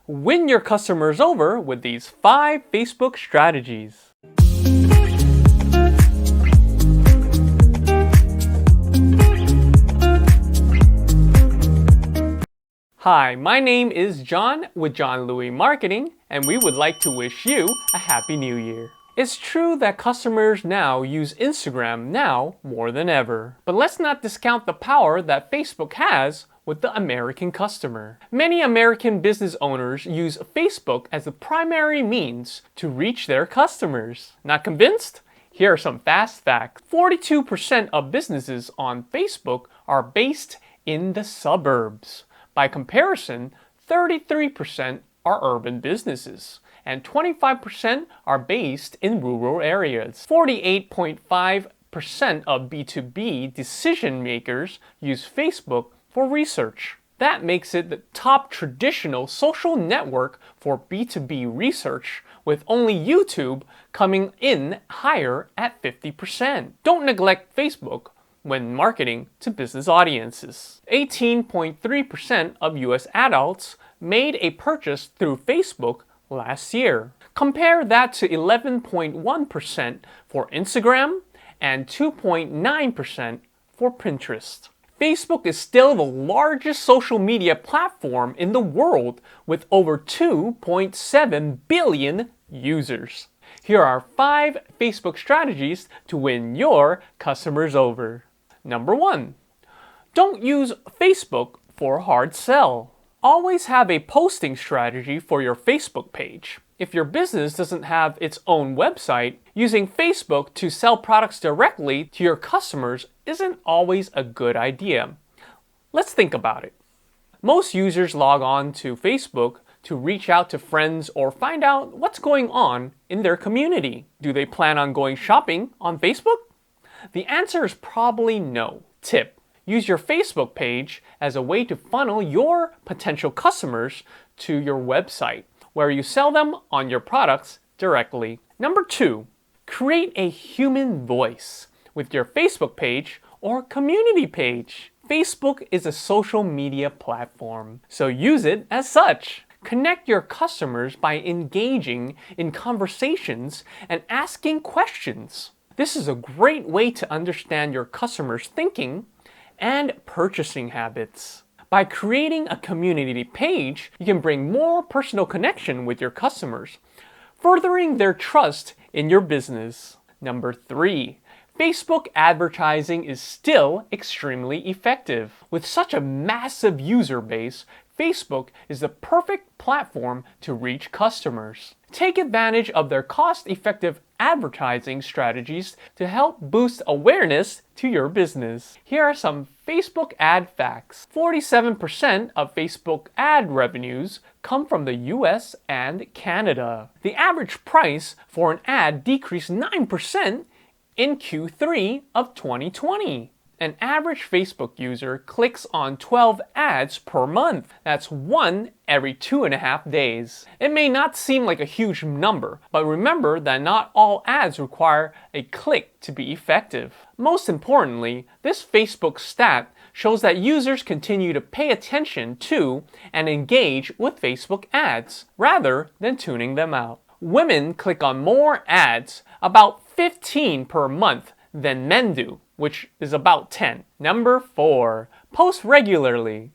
Win your customers over with these 5 Facebook strategies. Hi, my name is John with John Louis Marketing, and we would like to wish you a Happy New Year. It's true that customers now use Instagram now more than ever. But let's not discount the power that Facebook has with the American customer. Many American business owners use Facebook as the primary means to reach their customers. Not convinced? Here are some fast facts. 42% of businesses on Facebook are based in the suburbs. By comparison, 33% are urban businesses, and 25% are based in rural areas. 48.5% of B2B decision makers use Facebook for research. That makes it the top traditional social network for B2B research, with only YouTube coming in higher at 50%. Don't neglect Facebook when marketing to business audiences. 18.3% of US adults made a purchase through Facebook last year. Compare that to 11.1% for Instagram and 2.9% for Pinterest. Facebook is still the largest social media platform in the world with over 2.7 billion users. Here are 5 Facebook strategies to win your customers over. Number 1, don't use Facebook for a hard sell. Always have a posting strategy for your Facebook page. If your business doesn't have its own website, using Facebook to sell products directly to your customers isn't always a good idea. Let's think about it. Most users log on to Facebook to reach out to friends or find out what's going on in their community. Do they plan on going shopping on Facebook? The answer is probably no. Tip: use your Facebook page as a way to funnel your potential customers to your website, where you sell them on your products directly. Number 2, create a human voice with your Facebook page or community page. Facebook is a social media platform, so use it as such. Connect your customers by engaging in conversations and asking questions. This is a great way to understand your customers' thinking and purchasing habits. By creating a community page, you can bring more personal connection with your customers, furthering their trust in your business. Number 3, Facebook advertising is still extremely effective. With such a massive user base, Facebook is the perfect platform to reach customers. Take advantage of their cost-effective advertising strategies to help boost awareness to your business. Here are some Facebook ad facts. 47% of Facebook ad revenues come from the US and Canada. The average price for an ad decreased 9% in Q3 of 2020. An average Facebook user clicks on 12 ads per month. That's 1 every 2.5 days. It may not seem like a huge number, but remember that not all ads require a click to be effective. Most importantly, this Facebook stat shows that users continue to pay attention to and engage with Facebook ads, rather than tuning them out. Women click on more ads, about 15 per month, than men do, which is about 10. Number 4, post regularly.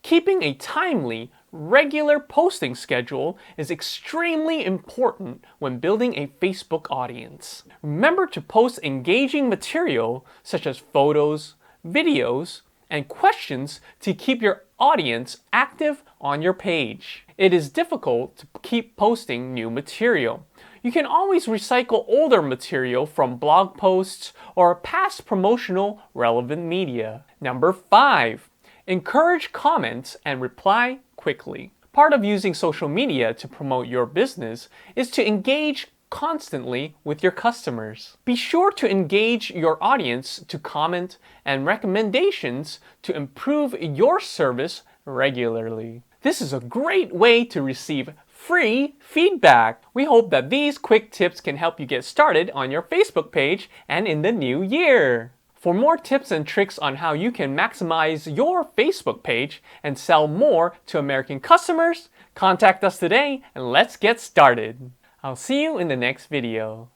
Keeping a timely, regular posting schedule is extremely important when building a Facebook audience. Remember to post engaging material such as photos, videos, and questions to keep your audience active on your page. It is difficult to keep posting new material. You can always recycle older material from blog posts or past promotional relevant media. Number 5, encourage comments and reply quickly. Part of using social media to promote your business is to engage constantly with your customers. Be sure to engage your audience to comment and recommendations to improve your service regularly. This is a great way to receive free feedback. We hope that these quick tips can help you get started on your Facebook page and in the new year. For more tips and tricks on how you can maximize your Facebook page and sell more to American customers, Contact us today and let's get started. I'll see you in the next video.